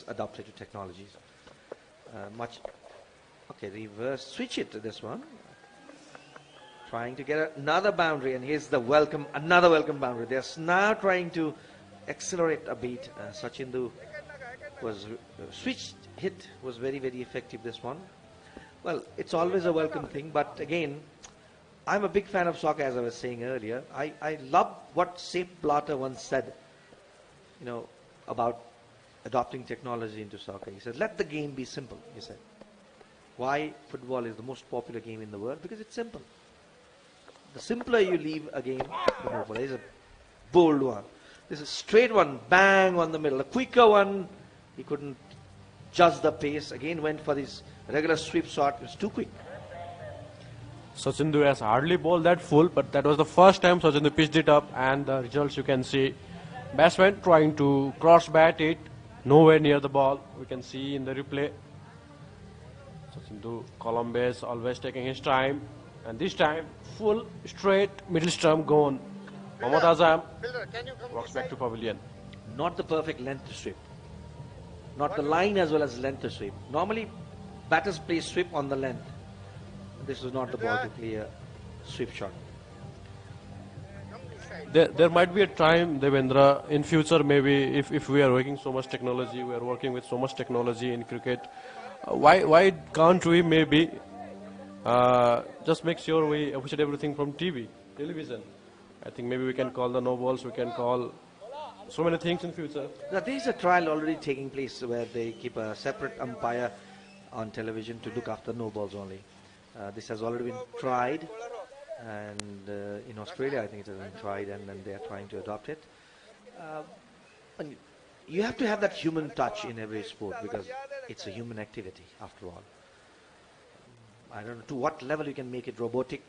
adopted to technologies. Okay, reverse, switch it to this one. Trying to get another boundary, and here's the another welcome boundary. They're now trying to accelerate a beat. Sachindu was switched hit was very, very effective, this one. Well, it's always a welcome thing, but again, I'm a big fan of soccer, as I was saying earlier. I love what Sepp Blatter once said, about adopting technology into soccer. He said, let the game be simple, he said. Why football is the most popular game in the world? Because it's simple. The simpler you leave a game, the more. There's a bold one. This is a straight one, bang on the middle. A quicker one, he couldn't judge the pace. Again, went for this regular sweep shot. It was too quick. Sachindu has hardly bowled that full, but that was the first time Sachindu pitched it up, and the results you can see. Batsman trying to cross bat it, nowhere near the ball. We can see in the replay. Sachindu, Columbus always taking his time, and this time full straight middle stump gone. Mohammad Azam walks back to pavilion. Not the perfect length to sweep. Not the line as well as length to sweep. Normally, batters play sweep on the length. This is not the ball to play a sweep shot. There might be a time, Devendra, in future maybe if we are working so much technology, we are working with so much technology in cricket, why can't we maybe just make sure we appreciate everything from television? I think maybe we can call the no balls, we can call so many things in future. Now, there is a trial already taking place where they keep a separate umpire on television to look after no balls only. This has already been tried, and in Australia I think it has been tried, and then they are trying to adopt it. And you have to have that human touch in every sport because it's a human activity after all. I don't know to what level you can make it robotic.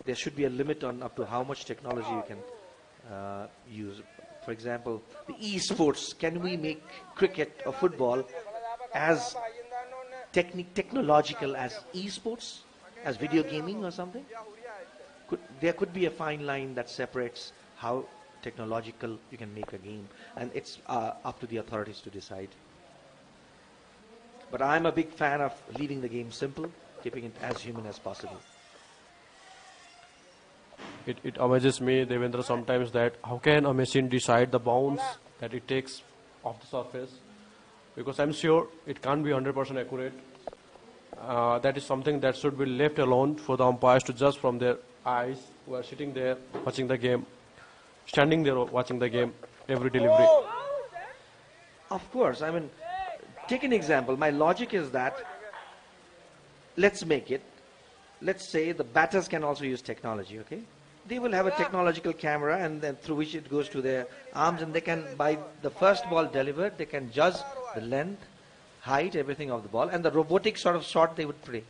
There should be a limit on up to how much technology you can use. For example, the esports, can we make cricket or football as technological as esports? As video gaming or something? There could be a fine line that separates how technological you can make a game, and it's up to the authorities to decide. But I'm a big fan of leaving the game simple, keeping it as human as possible. It amazes me, Devendra, sometimes that how can a machine decide the bounce that it takes off the surface? Because I'm sure it can't be 100% accurate. That is something that should be left alone for the umpires to judge from their eyes who are sitting there watching the game, standing there watching the game, every delivery. Of course, I mean, take an example. My logic is that let's say the batters can also use technology, okay? They will have a technological camera and then through which it goes to their arms, and they can, by the first ball delivered, they can judge the length, height, everything of the ball, and the robotic sort of shot they would play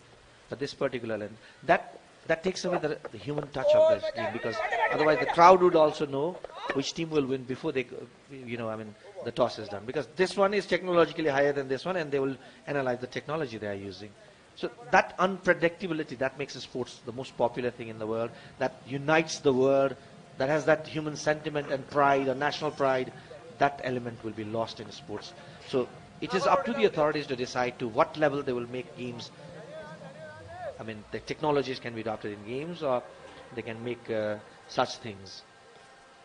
for this particular length. That takes away the human touch of this game, because otherwise the crowd would also know which team will win before they, the toss is done. Because this one is technologically higher than this one, and they will analyze the technology they are using. So that unpredictability, that makes the sports the most popular thing in the world, that unites the world, that has that human sentiment and pride, or national pride. That element will be lost in sports. So it is up to the authorities to decide to what level they will make games. I mean, the technologies can be adopted in games, or they can make such things.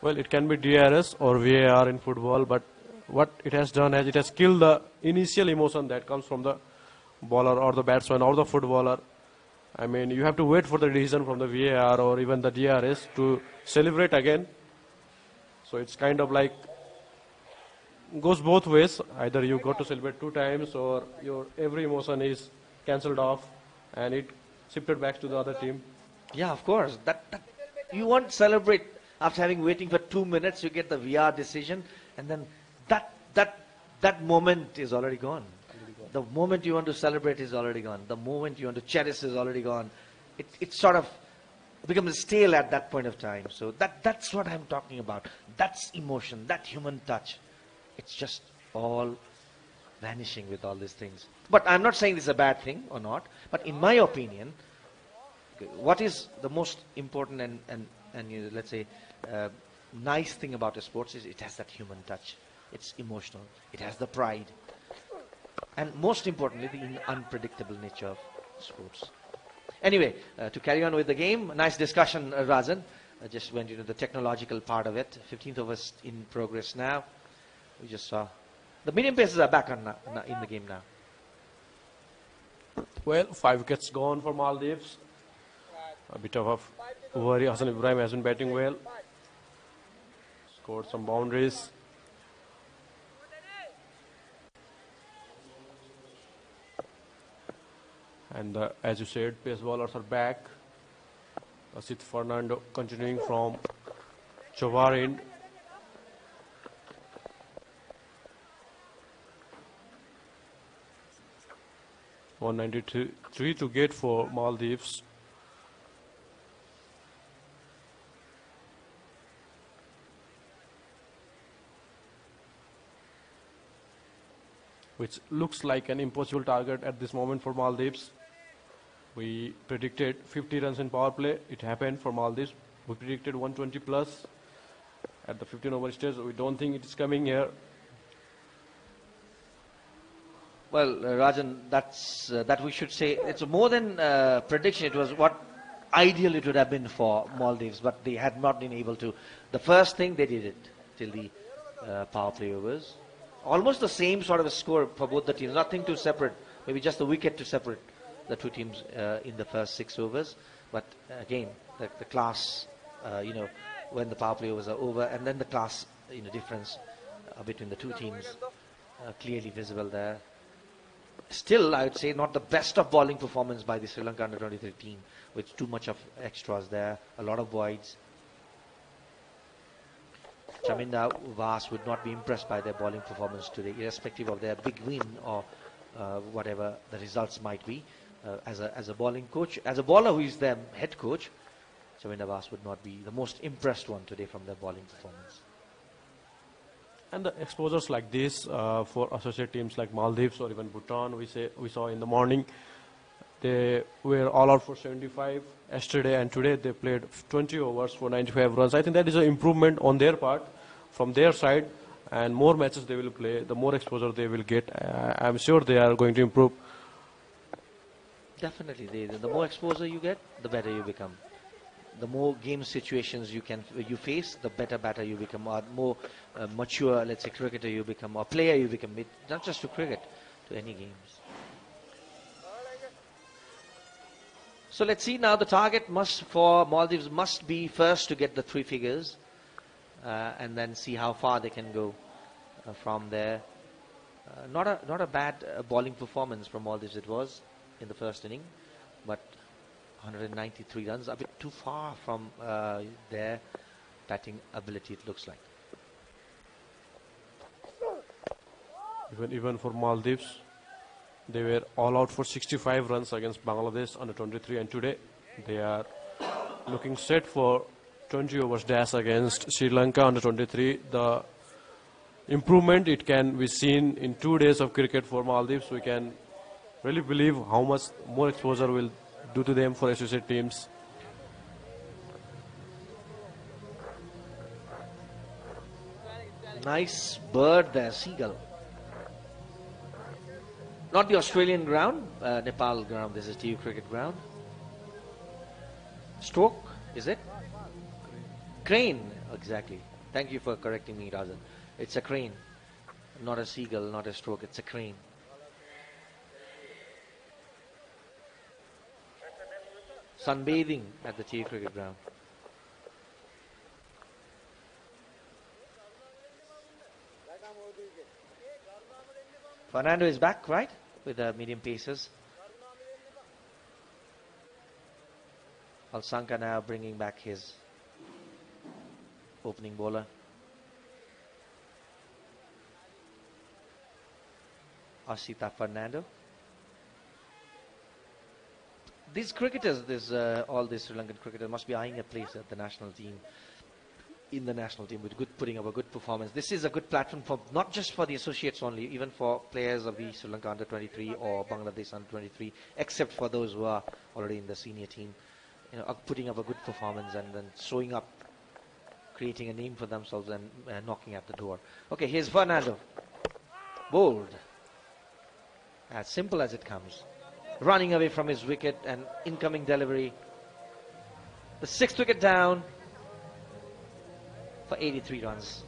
Well, it can be DRS or VAR in football, but what it has done is it has killed the initial emotion that comes from the bowler or the batsman or the footballer. I mean, you have to wait for the decision from the VAR or even the DRS to celebrate again. So it's kind of like goes both ways. Either you got to celebrate 2 times, or your every emotion is cancelled off and it shifted back to the other team. Yeah, of course. That you won't celebrate after having waiting for 2 minutes. You get the VR decision, and then that moment is already gone. The moment you want to celebrate is already gone. The moment you want to cherish is already gone. It sort of becomes stale at that point of time. So that's what I'm talking about. That's emotion, that human touch. It's just all vanishing with all these things. But I'm not saying this is a bad thing or not. But in my opinion, what is the most important and let's say nice thing about the sports is it has that human touch. It's emotional. It has the pride. and most importantly, the unpredictable nature of sports. Anyway, to carry on with the game, nice discussion, Rajan. I just went into the technological part of it. 15th over in progress now. We just saw the medium pacers are back on in the game now. Well, 5 wickets gone for Maldives. A bit of a worry. Hassan Ibrahim has been batting well. Scored some boundaries. And as you said, pace bowlers are back. Asit Fernando continuing from Jawar end. $193 to get for Maldives. Which looks like an impossible target at this moment for Maldives. We predicted 50 runs in power play. It happened for Maldives. We predicted 120 plus at the 15 over stage. We don't think it is coming here. Well, Rajan, that we should say it's more than prediction. It was what ideal it would have been for Maldives, but they had not been able to. The first thing they did it till the power play overs. Almost the same sort of a score for both the teams. Nothing too separate. Maybe just a wicket to separate the two teams in the first 6 overs. But again, the class, when the power play overs are over, and then the class, difference between the two teams clearly visible there. Still, I would say not the best of bowling performance by the Sri Lanka under-23 team, with too much of extras there, a lot of voids. Chaminda Vas would not be impressed by their bowling performance today, irrespective of their big win or whatever the results might be. As a bowling coach, as a bowler who is their head coach, Chaminda Vas would not be the most impressed one today from their bowling performance. And the exposures like this for associate teams like Maldives or even Bhutan, we saw in the morning, they were all out for 75 yesterday, and today they played 20 overs for 95 runs. I think that is an improvement on their part, from their side, and more matches they will play, the more exposure they will get. I'm sure they are going to improve. Definitely, the more exposure you get, the better you become. The more game situations you face, the better batter you become, or more mature, let's say, cricketer you become, or player you become. Not just to cricket, to any games. So let's see now. The target for Maldives must be first to get the 3 figures, and then see how far they can go from there. Not a bad bowling performance from Maldives it was in the first inning, but 193 runs, a bit too far from their batting ability, it looks like. Even for Maldives, they were all out for 65 runs against Bangladesh under 23, and today they are looking set for 20 overs dash against Sri Lanka under 23. The improvement it can be seen in 2 days of cricket for Maldives. We can really believe how much more exposure will do to them for associate teams. Nice bird there, seagull. Not the Australian ground, Nepal ground. This is TU cricket ground. Stroke, is it? Crane, exactly. Thank you for correcting me, Rajan. It's a crane, not a seagull, not a stroke. It's a crane. Sunbathing at the TU cricket ground. Fernando is back, right? With the medium paces. Alsanka now bringing back his opening bowler. Asita Fernando. These cricketers, all these Sri Lankan cricketers must be eyeing a place at the national team, in the national team, with putting up a good performance. This is a good platform for not just for the associates only, even for players of the Sri Lanka under 23 or Bangladesh under 23, except for those who are already in the senior team, putting up a good performance and then showing up, creating a name for themselves and knocking at the door. Okay, here's Fernando. Bowled. As simple as it comes. Running away from his wicket and incoming delivery. The 6th wicket down for 83 runs.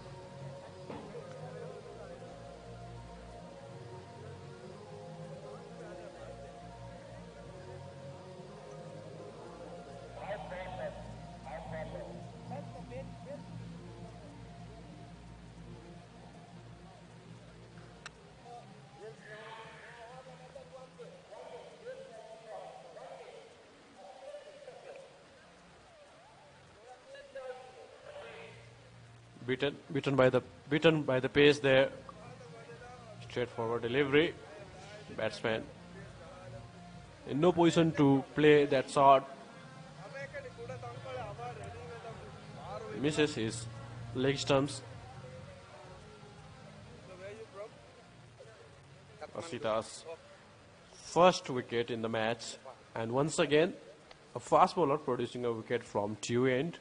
Beaten by the pace there. Straightforward delivery. Batsman in no position to play that shot. Misses his leg stumps. Asita's first wicket in the match, and once again a fast bowler producing a wicket from two end.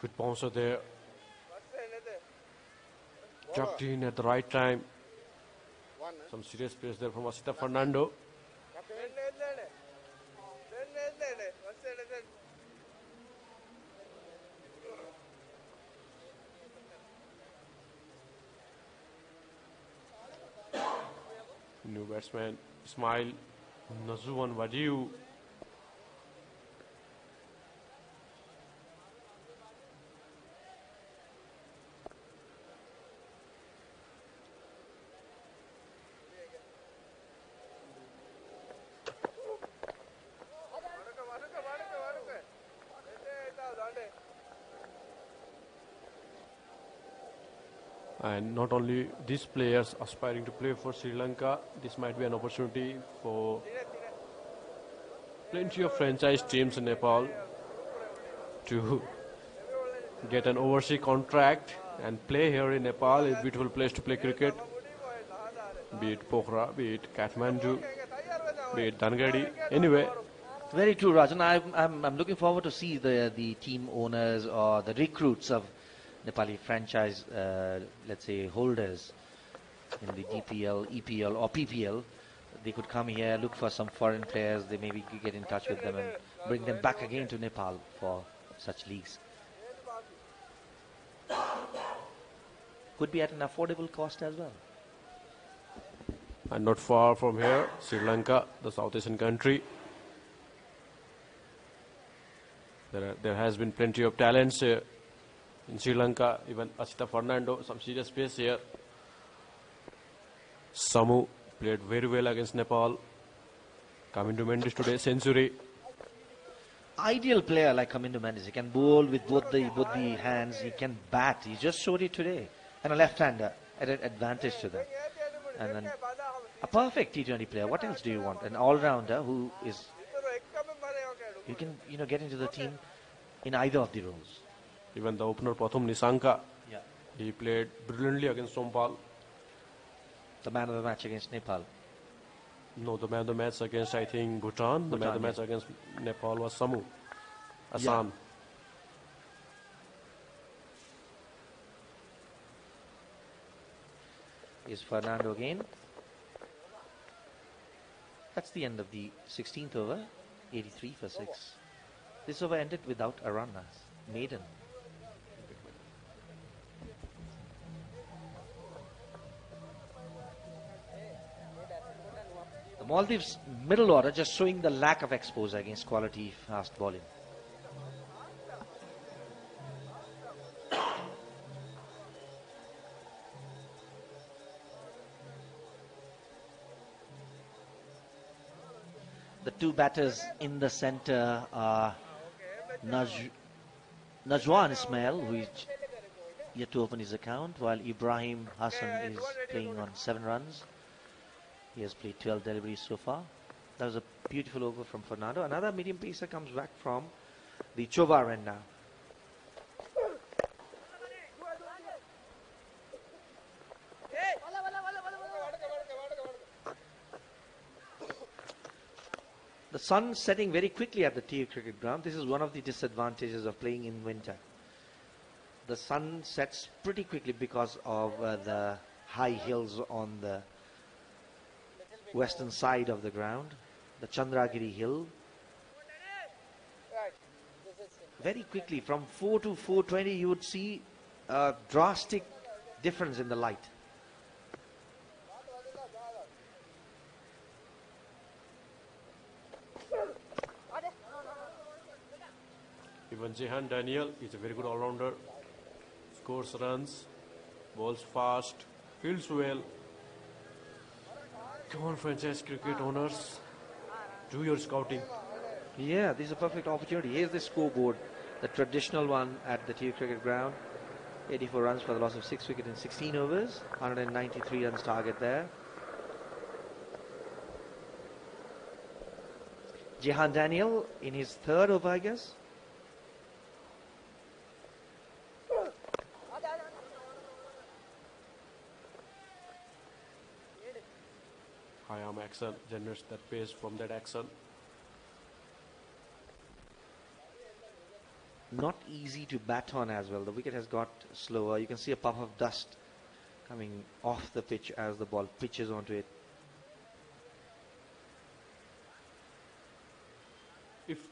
Good bouncer there. Tucked in at the right time. Some serious pace there from Asita Fernando. New batsman Ismail Nazuan Wadiu. And not only these players aspiring to play for Sri Lanka, this might be an opportunity for plenty of franchise teams in Nepal to get an overseas contract and play here in Nepal. It's a beautiful place to play cricket, be it Pokhara, be it Kathmandu, be it Dangadi. Anyway, Very true, Rajan. I'm looking forward to see the team owners or the recruits of Nepali franchise, let's say, holders in the DPL, EPL or PPL. They could come here, look for some foreign players. They maybe could get in touch with them and bring them back again to Nepal for such leagues. Could be at an affordable cost as well. and not far from here, Sri Lanka, the South Asian country. There has been plenty of talents in Sri Lanka. Even Asita Fernando, some serious pace here. Samu played very well against Nepal. Kamindu Mendis today, century. Ideal player like Kamindu Mendis. He can bowl with both the hands. He can bat. He just showed it today. And a left-hander at an advantage to them. And then a perfect T20 player. What else do you want? An all-rounder who is... You can, get into the team in either of the roles. Even the opener Pratham Nissanka, Yeah. he played brilliantly against Sompal. The man of the match against Nepal. No, the man of the match against, I think, Bhutan. The man of the match against Nepal was Samu, Assam. Is Fernando again. That's the end of the 16th over. 83 for 6. This over ended without a run. Maiden. The Maldives middle order just showing the lack of exposure against quality fast bowling. The two batters in the center are Najwan Ismail, who is yet to open his account, while Ibrahim Hassan is playing on 7 runs. He has played 12 deliveries so far. That was a beautiful over from Fernando. Another medium pacer comes back from the Chobar end now. The sun setting very quickly at the TU cricket ground. This is one of the disadvantages of playing in winter. The sun sets pretty quickly because of the high hills on the western side of the ground, the Chandragiri hill. Very quickly, from 4 to 4:20, you would see a drastic difference in the light. Even Jehan Daniel is a very good all-rounder. Scores runs, bowls fast, fields well. Come on, franchise cricket owners, do your scouting. Yeah, this is a perfect opportunity. Here's the scoreboard, the traditional one at the TU cricket ground. 84 runs for the loss of 6 wickets in 16 overs. 193 runs target there. Jehan Daniel in his 3rd over, I guess. High arm action generates that pace from that action. Not easy to bat on as well. The wicket has got slower. You can see a puff of dust coming off the pitch as the ball pitches onto it.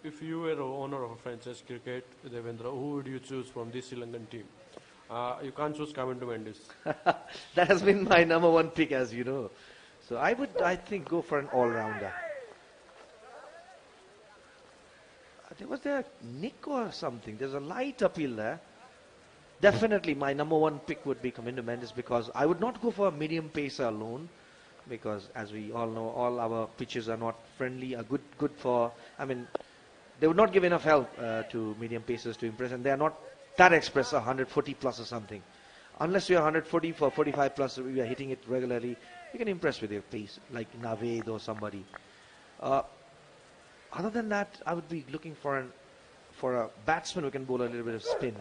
If you were an owner of a franchise cricket, Devendra, who would you choose from this Sri Lankan team? You can't choose Kamindu Mendis. That has been my number 1 pick, as you know. So I would, I think, go for an all-rounder. Was there a nick or something? There's a light appeal there. Definitely my number 1 pick would be Kamindu Mendis, because I would not go for a medium pacer alone, because as we all know, all our pitches are not friendly, are good for, I mean, they would not give enough help to medium pacers to impress, and they are not that express, 140 plus or something. Unless you're 140 for 45 plus, you are hitting it regularly, you can impress with your pace, like Naved or somebody. Other than that, I would be looking for a batsman who can bowl a little bit of spin.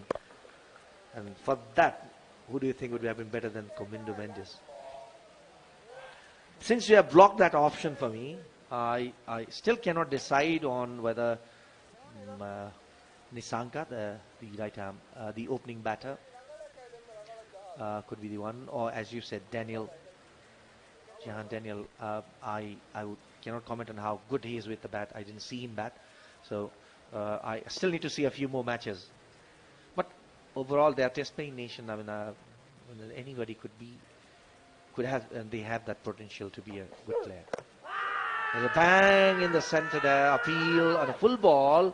And for that, who do you think would have been better than Kamindu Mendis? Since you have blocked that option for me, I still cannot decide on whether Nisanka, the right arm, the opening batter, could be the one, or as you said, Jehan Daniel. I cannot comment on how good he is with the bat. I didn't see him bat, so I still need to see a few more matches. But overall, they are test playing nation. I mean, anybody could have, and they have that potential to be a good player. There's a bang in the center there, appeal on a full ball.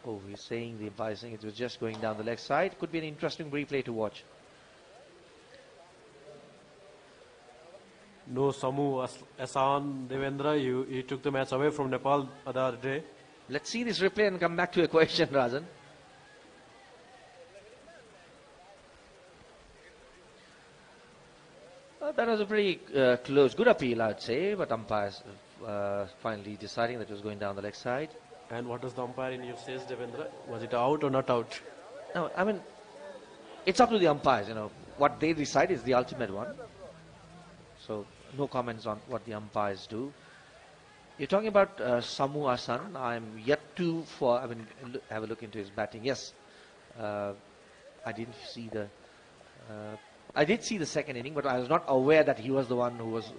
Oh, he's saying, the umpire is saying it was just going down the leg side. Could be an interesting replay to watch. No Samu Asan, Devendra, he took the match away from Nepal the other day. Let's see this replay and come back to a question, Razan. That was a pretty close, good appeal, I'd say, but umpires finally deciding that it was going down the leg side. And what does the umpire in you says, Devendra? Was it out or not out? No, I mean, it's up to the umpires, you know. What they decide is the ultimate one. So, no comments on what the umpires do. You're talking about Samu Asan. I'm yet to have a look into his batting. Yes, I didn't see the... I did see the second inning, but I was not aware that he was the one who was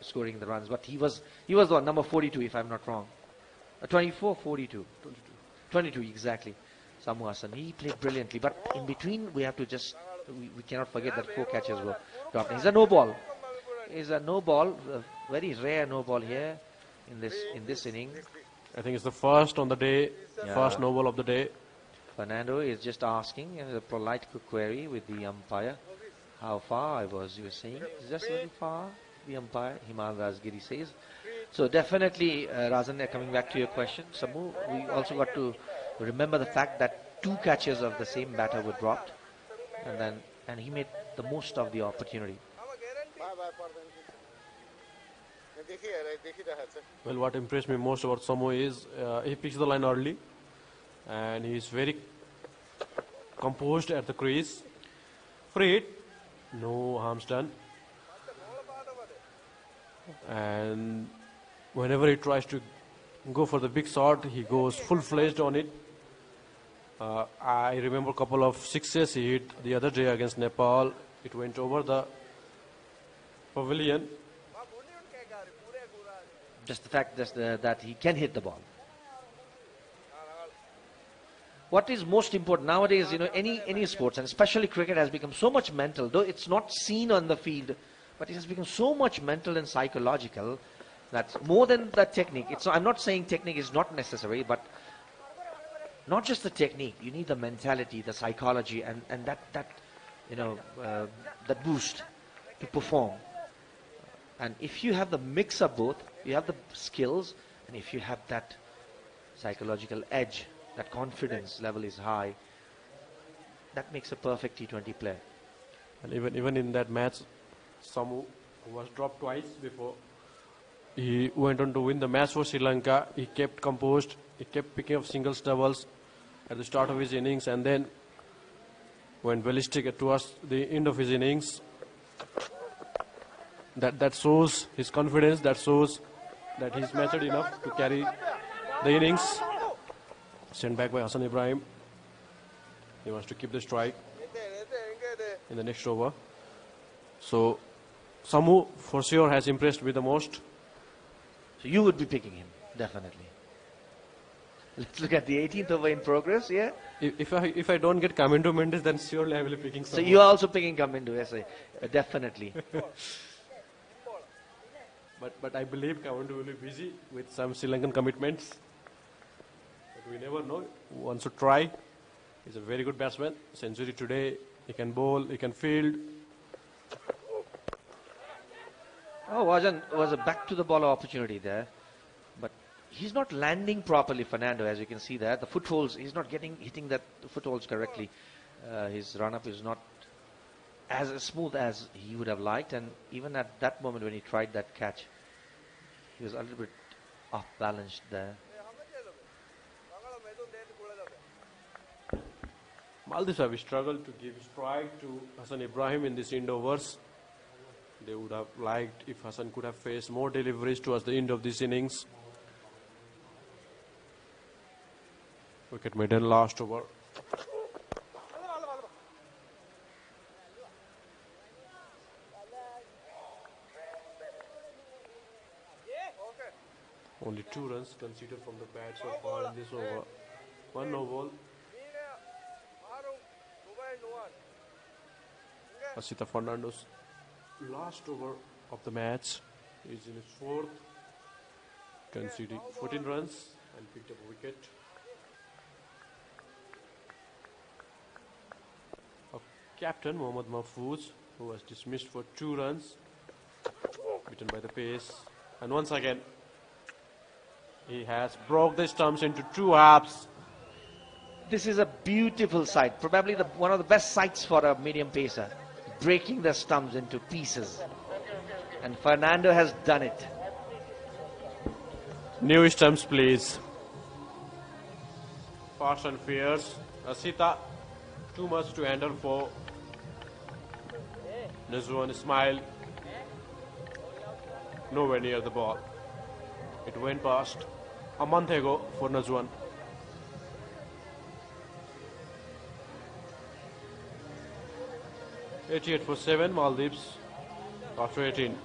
scoring the runs. But he was the one, number 42, if I'm not wrong. 24, 42. 22, exactly. Samu Hasan. He played brilliantly. But in between, we have to just... We cannot forget that 4 catches were dropped. He's a no ball. He's a no ball. A very rare no ball here in this inning. I think it's the first on the day, first no ball of the day. Fernando is just asking a polite query with the umpire. How far I was, you were saying? It's just a little far, the umpire, Himal Rajgiri says. So definitely, Razan, coming back to your question, Samu, we also got to remember the fact that 2 catches of the same batter were dropped. and he made the most of the opportunity. Well, what impressed me most about Samu is he picks the line early and he's very composed at the crease. Free hit, no harms done. And whenever he tries to go for the big shot, he goes full-fledged on it. I remember a couple of sixes he hit the other day against Nepal. It went over the pavilion. Just the fact that he can hit the ball. What is most important nowadays, any sports, and especially cricket, has become so much mental. Though it's not seen on the field, but it has become so much mental and psychological that more than the technique. I'm not saying technique is not necessary, but not just the technique. You need the mentality, the psychology, and that boost to perform. And if you have the mix of both, you have the skills, and if you have that psychological edge, that confidence level is high, that makes a perfect T20 player. And even in that match, Samu was dropped twice before he went on to win the match for Sri Lanka. He kept composed. He kept picking up singles, doubles at the start of his innings, and then went ballistic towards the end of his innings. That shows his confidence. That shows that he's matured enough to carry the innings. Sent back by Hassan Ibrahim. He wants to keep the strike in the next over. So Samu for sure has impressed me the most. So you would be picking him, definitely. Let's look at the 18th over in progress, yeah? If I don't get Kamindo Mendes, then surely I will be picking Samu. So you are also picking Kamindo, yes, definitely. But I believe Kamindo will be busy with some Sri Lankan commitments. But we never know. One should try. He's a very good batsman. Century today. He can bowl. He can field. Oh, was a back to the ball opportunity there. But he's not landing properly, Fernando, as you can see there. The footholds, he's not hitting the footholds correctly. His run-up is not as smooth as he would have liked. And even at that moment when he tried that catch, he was a little bit off-balanced there. Maldives have struggled to give strike to Hassan Ibrahim in this end overs. They would have liked if Hassan could have faced more deliveries towards the end of this innings. Wicket maiden last over. Only 2 runs conceded from the bat so far in this over. 1 no ball. Asita Fernando's last over of the match is in his 4th, conceding 14 runs and picked up a wicket. A captain, Mohammad Mahfouz, who was dismissed for 2 runs, beaten by the pace. And once again, he has broke the stumps into 2 halves. This is a beautiful sight, probably one of the best sights for a medium pacer, breaking the stumps into pieces. And Fernando has done it. New stumps, please. Fast and fierce. Asita, too much to handle for Nazwan Ismail. Nowhere near the ball. It went past a month ago for Nazwan. .88 for 7, Maldives after 18.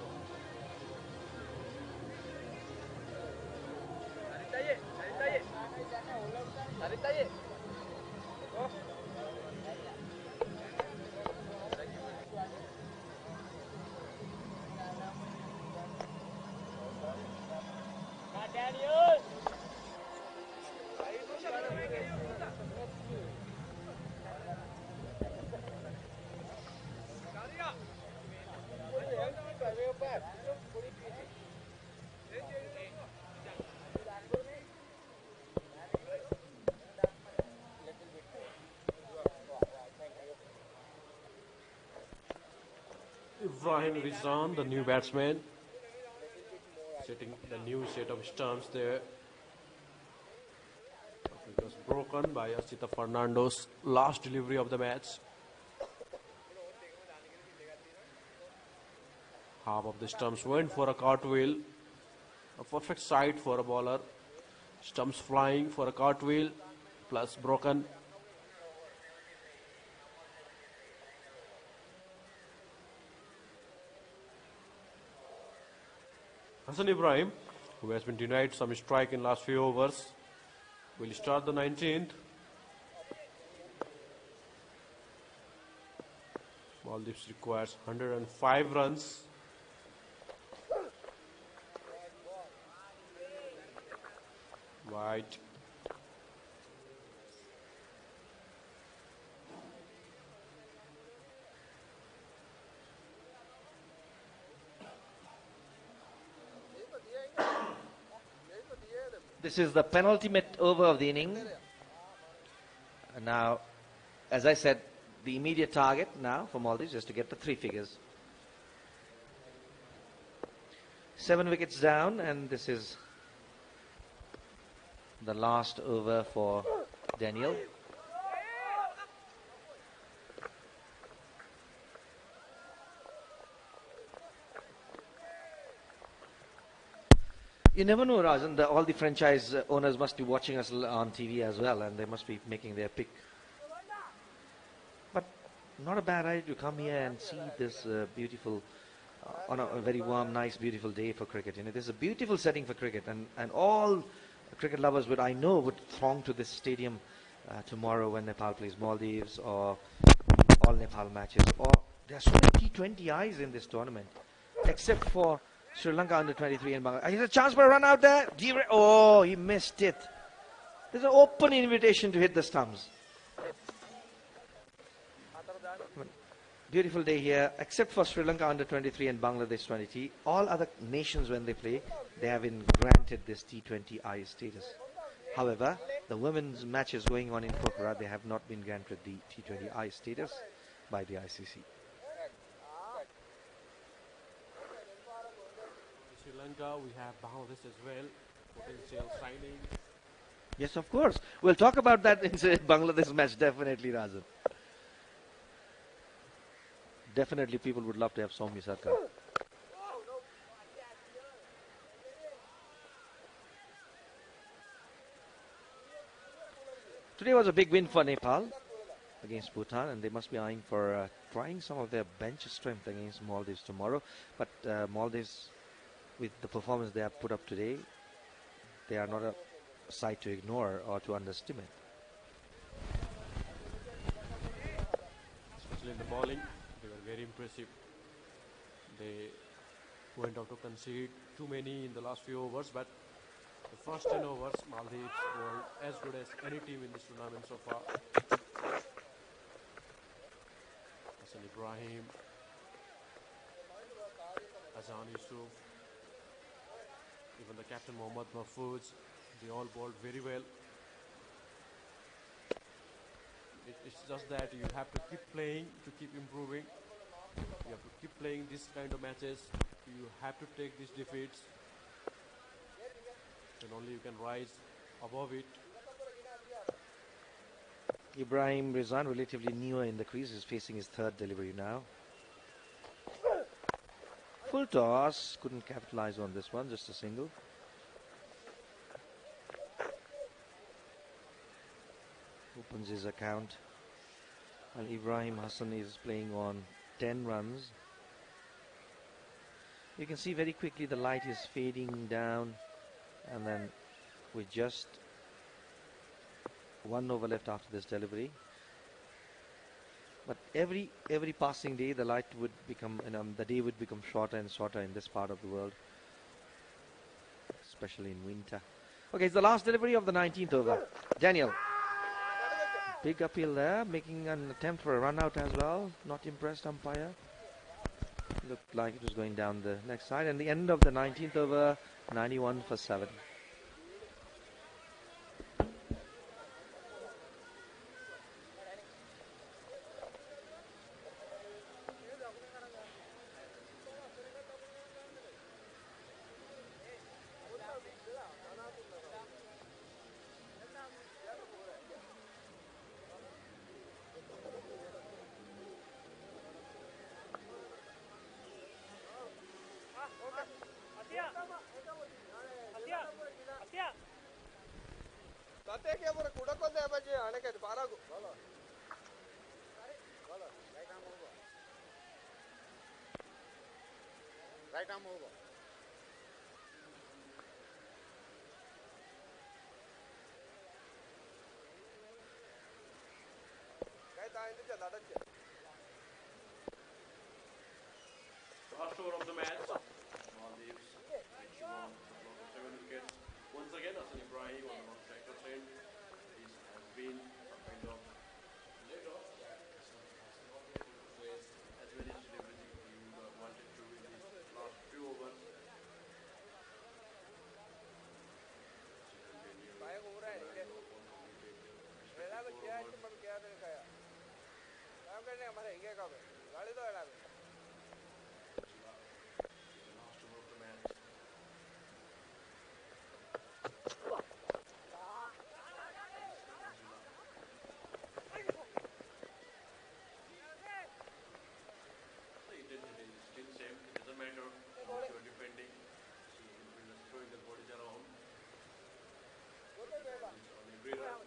Ibrahim Rizwan, the new batsman, setting the new set of stumps there. It was broken by Asita Fernando's last delivery of the match. Half of the stumps went for a cartwheel. A perfect sight for a bowler. Stumps flying for a cartwheel, plus broken. Hassan Ibrahim, who has been denied some strike in last few overs, will start the 19th. Maldives requires 105 runs. White. This is the penultimate over of the inning. And now, as I said, the immediate target now for Maldives is to get the 3 figures. 7 wickets down, and this is the last over for Daniel. You never know, Rajan. All the franchise owners must be watching us on TV as well, and they must be making their pick. But not a bad idea to come here and see this beautiful, on a very warm, nice, beautiful day for cricket. You know, this is a beautiful setting for cricket, and all cricket lovers would throng to this stadium tomorrow when Nepal plays Maldives, or all Nepal matches. Or there are so many T20Is in this tournament, except for Sri Lanka under 23 and Bangladesh. Here's a chance for a run out there. Oh, he missed it. There's an open invitation to hit the stumps. Beautiful day here, except for Sri Lanka under 23 and Bangladesh 20. All other nations, when they play, they have been granted this T20I status. However, the women's matches going on in Pokhara, they have not been granted the T20I status by the ICC. Sri Lanka, we have Bangladesh as well, potential signing. Yes, of course. We'll talk about that in the Bangladesh match, definitely, Rajan. Definitely, people would love to have Soumi Sarkar. Today was a big win for Nepal against Bhutan, and they must be eyeing for trying some of their bench strength against Maldives tomorrow. But Maldives, with the performance they have put up today, they are not a side to ignore or to underestimate. Especially in the bowling, they were very impressive. They went out to concede too many in the last few overs, but the first 10 overs, Maldives were as good as any team in this tournament so far. Hassan Ibrahim, Azan Yusuf, even the captain Mohammad Mahfouz, they all bowled very well. It's just that you have to keep playing to keep improving. You have to keep playing this kind of matches. You have to take these defeats. Then only you can rise above it. Ibrahim Rizwan, relatively newer in the crease, is facing his 3rd delivery now. Full toss, couldn't capitalize on this one, just a single. Opens his account. And Ibrahim Hassan is playing on 10 runs. You can see very quickly the light is fading down, and then with just 1 over left after this delivery. But every passing day, the light would become, the day would become shorter and shorter in this part of the world, especially in winter. Okay, it's the last delivery of the 19th over. Daniel, big appeal there, making an attempt for a run out as well. Not impressed, umpire. Looked like it was going down the next side. And the end of the 19th over, 91 for 7. Right arm over. Last over of the match. Maldives, which won a total of 7 wickets. Once again, Hassan Ibrahim on the non-striker end. This has been some kind of let off. As well as everything he would have wanted to in these last few overs. Last over of the match. The intensity is still same. It doesn't matter how much you are defending. So you will throwing their bodies around. It's on every run.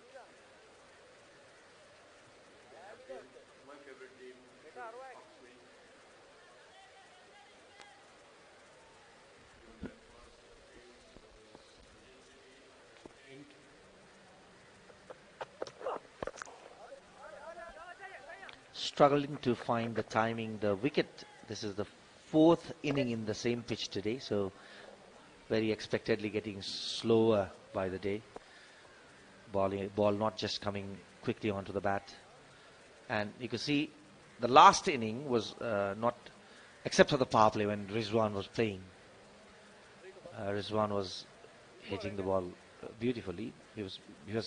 My favorite team, Fox me. Struggling to find the timing, the wicket. This is the fourth inning in the same pitch today, so very expectedly getting slower by the day. Ball not just coming quickly onto the bat. And you can see the last inning was not, except for the power play when Rizwan was playing. Rizwan was hitting the ball beautifully. He was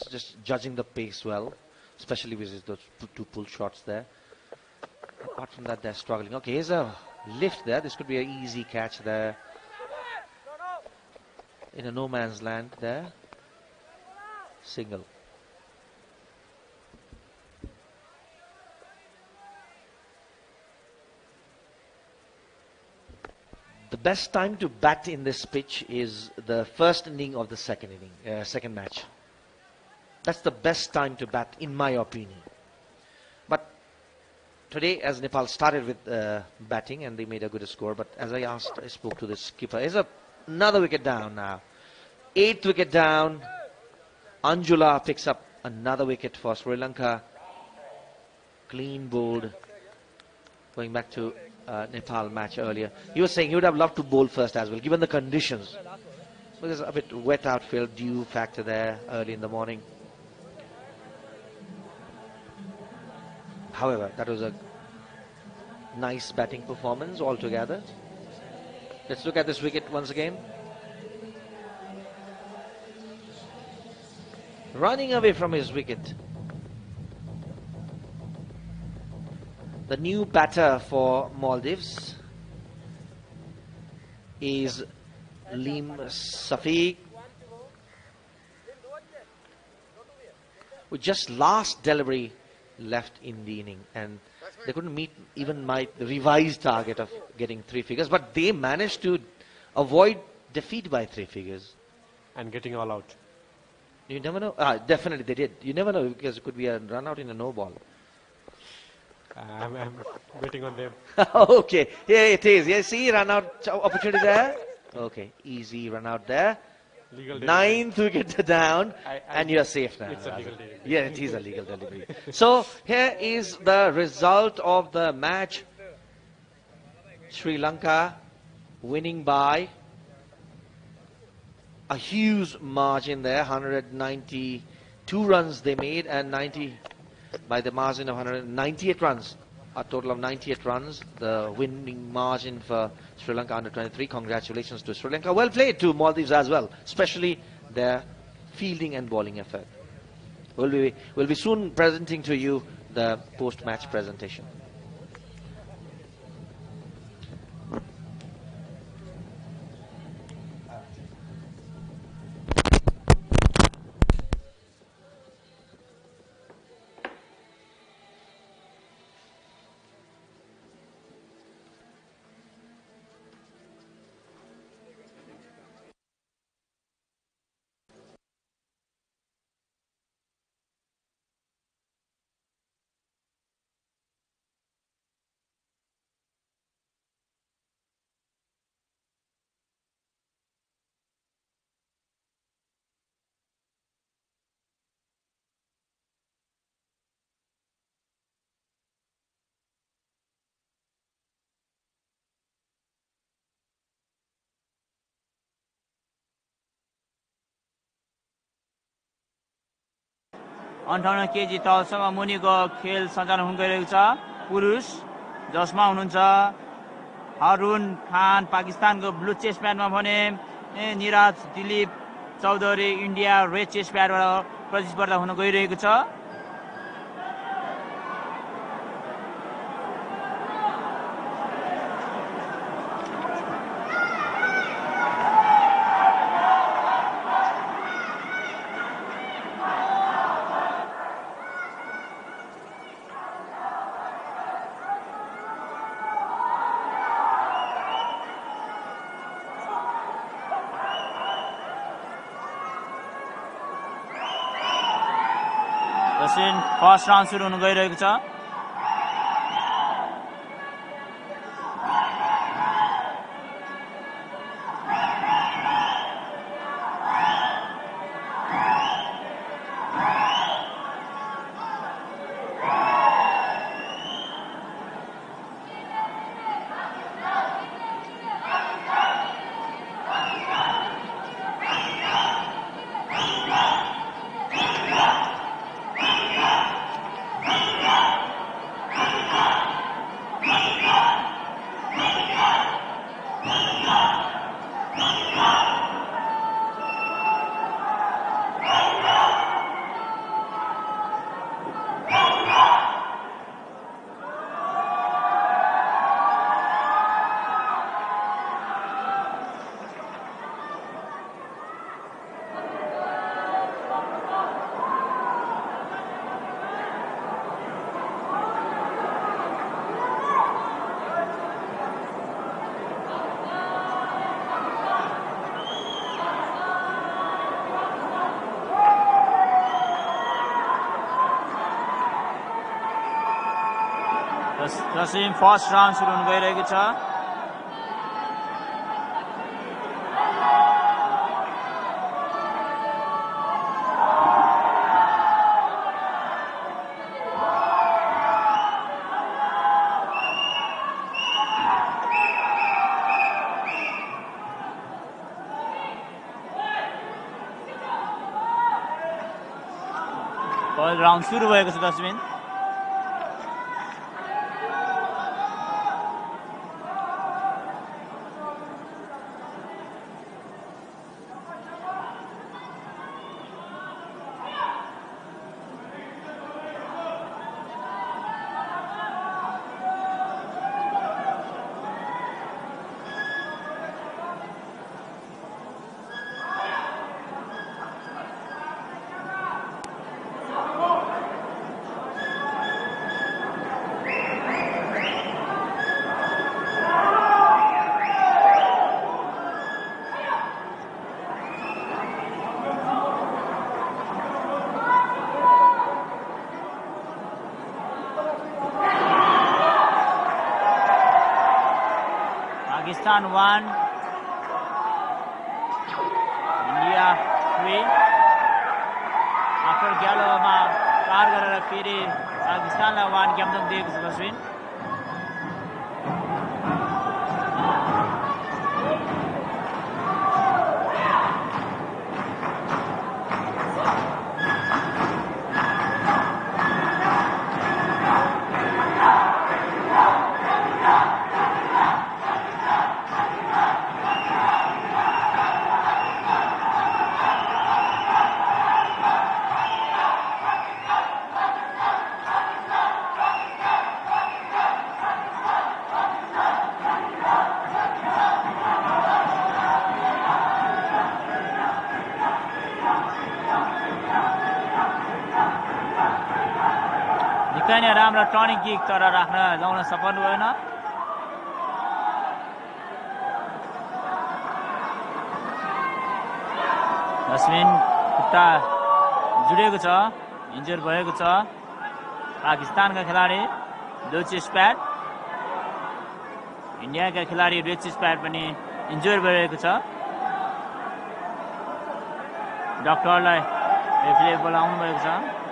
just judging the pace well, especially with those two pull shots there. Apart from that, they're struggling. Okay, here's a lift there. This could be an easy catch there. In a no man's land there. Single. The best time to bat in this pitch is the first inning of the second match. That's the best time to bat, in my opinion. But today, as Nepal started with batting and they made a good score, but as I spoke to the skipper, is another wicket down now. 8th wicket down. Anjula picks up another wicket for Sri Lanka. Clean bowled. Going back to Nepal match earlier. He was saying he would have loved to bowl first as well, given the conditions. Because a bit wet outfield, dew factor there early in the morning. However, that was a nice batting performance altogether. Let's look at this wicket once again. Running away from his wicket. The new batter for Maldives is Lim Safiq. With just last delivery left in the inning, and they couldn't meet even my revised target of getting 3 figures, but they managed to avoid defeat by 3 figures. And getting all out. You never know. Definitely they did. You never know, because it could be a run out in a no ball. I'm waiting on them. Okay, here it is. Yeah, see, run out opportunity there. Okay, easy run out there. Legal delivery. 9th wicket down, and you're safe now. It's a legal delivery. Yeah, it is a legal delivery. So here is the result of the match. Sri Lanka winning by a huge margin there. 192 runs they made, and 90 by the margin of 198 runs. A total of 98 runs, the winning margin for Sri Lanka under 23. Congratulations to Sri Lanka. Well played to Maldives as well, especially their fielding and bowling effort. We'll be soon presenting to you the post-match presentation. 58 KG तलसम्म मुनिको खेल सञ्चालन हुन गइरहेको छ पुरुष जसमा हुनुहुन्छ हारुन खान पाकिस्तानको ब्लू चेस्ट प्याडमा भने Niraj Dilip Chaudhary India red chest प्याडबाट प्रतिस्पर्धा हुन गइरहेको छ फर्स्ट राउन्ड सुरु हुन गइरहेको छ रसिम फर्स्ट राउन्ड सुरु हुन गइरहेको छ पहिलो राउन्ड सुरु भएको छ 10 minute Pakistan 1, India 3. After Gallo-ma पार गरेर फेरि पाकिस्तानलाई 1 गेम दिएको छ तस्बिन निकै राम्रो टर्निङ किक तर राख्न लगाउन सफल भएन तस्बिन खुट्टा जुडेको छ इन्जर भएको छ पाकिस्तानका खेलाडी ब्लू चेस्ट प्याड इन्डियाका खेलाडी रेड चेस्ट प्याड पनि इन्जर भइरहेको छ डाक्टरलाई रेफ्रीले बोलाउनु भएको छ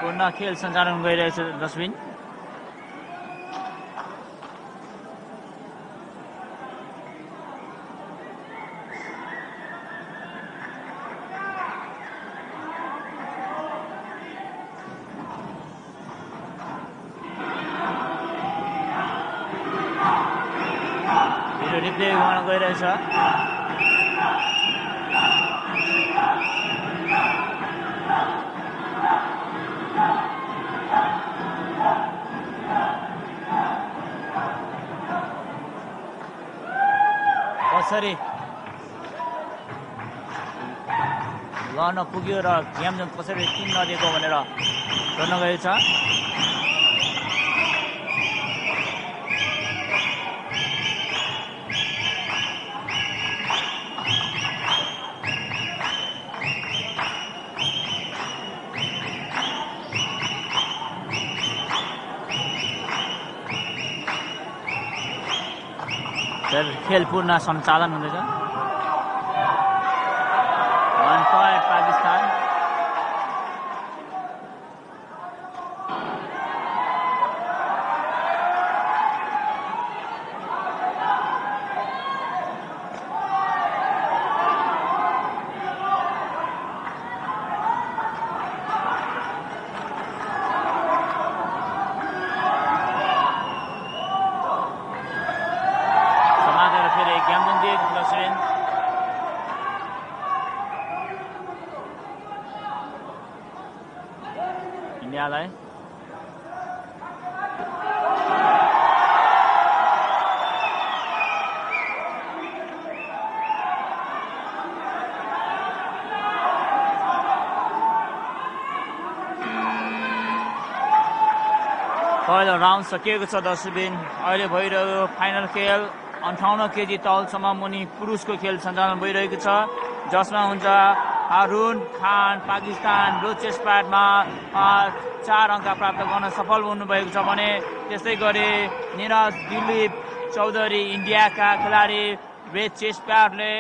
पूर्ण खेल सञ्चालन गरिरहेछ डस्टबिन रिप्ले गर्न गइरहेछ कसरी गर्न पुग्यो र गेम कसरी टिम नदिएको भनेर गर्न गएको छ खेल पूर्ण सञ्चालन हुँदैछ 1 point पाकिस्तान इन्डियालाई पहिलो राउन्ड सकिएको छ डस्टबिन अहिले भइरहेको फाइनल खेल 58 केजी तौलसम्म मुनि पुरुषको खेल सञ्चालन भइरहेको छ जसमा हुन्छ हारून खान पाकिस्तान ब्लू चेस्ट प्याडमा 4 अङ्क प्राप्त गर्न सफल हुनुभएको छ भने त्यसै गरी निरज दिलीप चौधरी इन्डियाका खेलाडी रेड चेस्ट प्याडले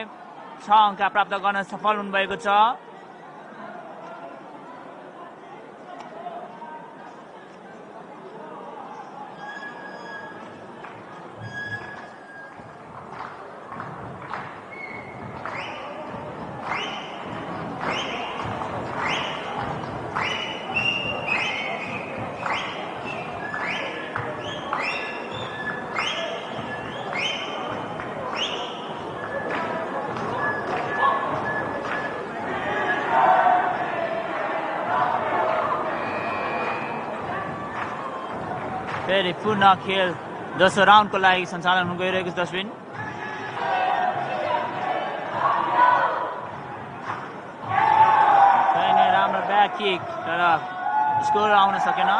6 अङ्क प्राप्त गर्न सफल हुनुभएको छ फेरि पूर्ण खेल दोस्रो राउन्डको लागि सञ्चालन हुन गइरहेको छ डस्टबिन राम्रो ब्याक किक तर स्कोर आउन सकेन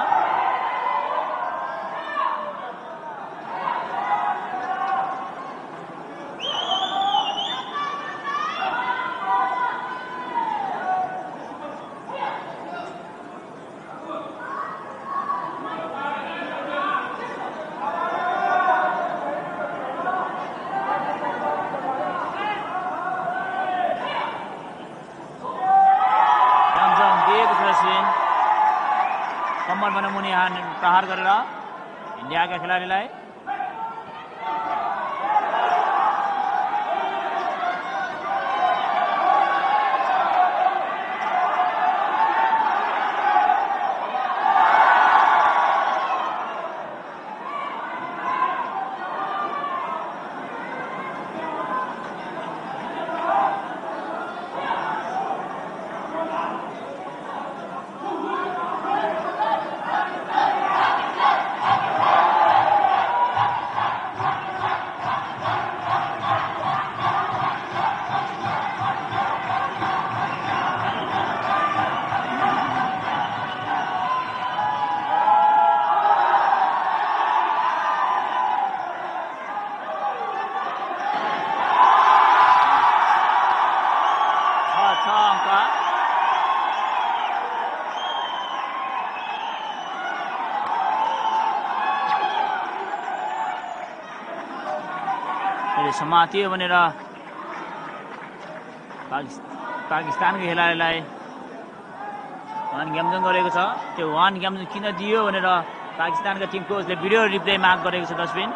कम्मर मुनि प्रहार गरेर इन्डियाका खेलाडीलाई समातियो भनेर पाकिस्तानको खेलाडीलाई वान ग्याम्जङ गरेको छ त्यो वान ग्याम्जङ किन दियो भनेर पाकिस्तानका टिम कोचले भिडियो रिप्ले माग गरेको छ डस्टबिन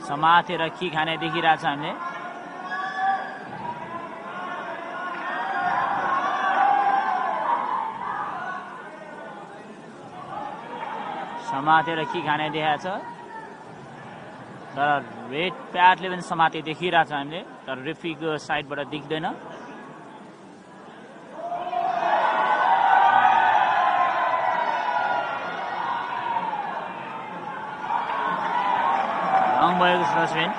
समातेर कि खाने देखिरहेछ हामीले समातेर कि खाने देखाएको छ तर रेड प्याडले पनि समाते देखिरहेछ हामीले तर रेफ्रीको साइडबाट देख्दैन भएको छ डस्टबिन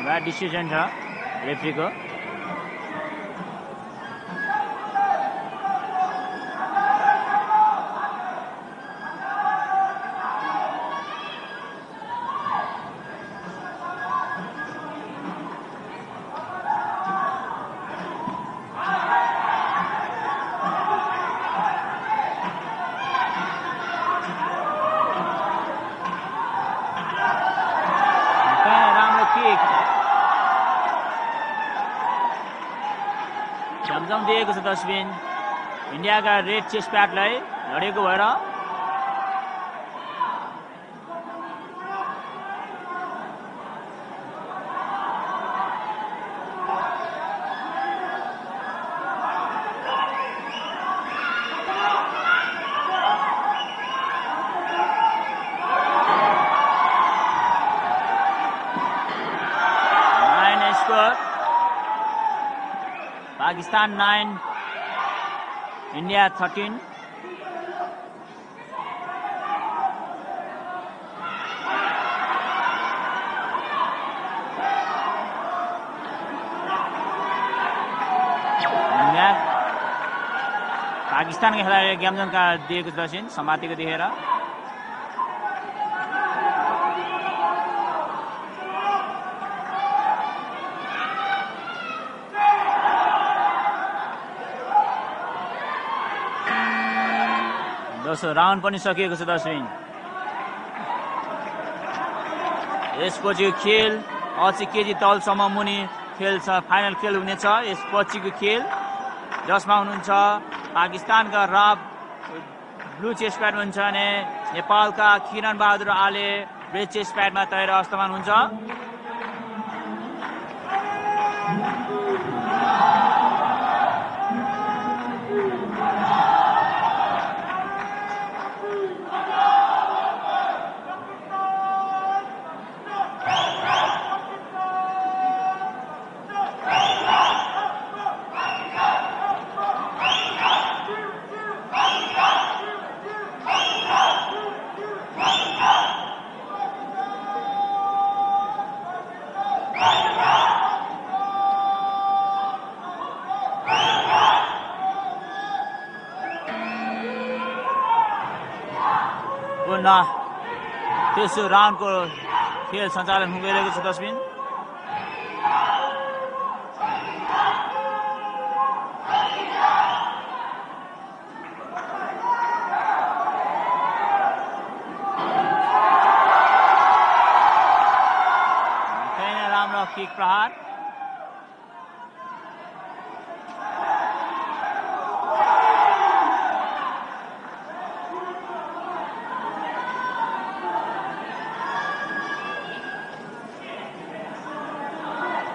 ब्याड डिसिजन छ रेफ्रीको झमझम दिएको छ डस्टबिन इन्डियाका रेड चेस्ट प्याडलाई लडेको भएर Pakistan 9, India 13. पाकिस्तान के खिलाड़ी ग्याम्जन का दिएको दर्शन समातेको देखेर दोस्रो राउन्ड पनि सकिएको छ दर्शन यसपछि खेल 80 केजी तौलसम्म मुनि खेल छ फाइनल खेल हुनेछ यसपछिको खेल जसमा हुनुहुन्छ पाकिस्तानका राब ब्लू चेस्ट प्याडमा हुन्छ भने नेपालका किरण बहादुर आले रेड चेस्ट प्याडमा तयार अवस्थामा हुन्छ तेस्रो राउन्डको खेल सञ्चालन हुँदैरहेको छ दर्शन राम्रो किक प्रहार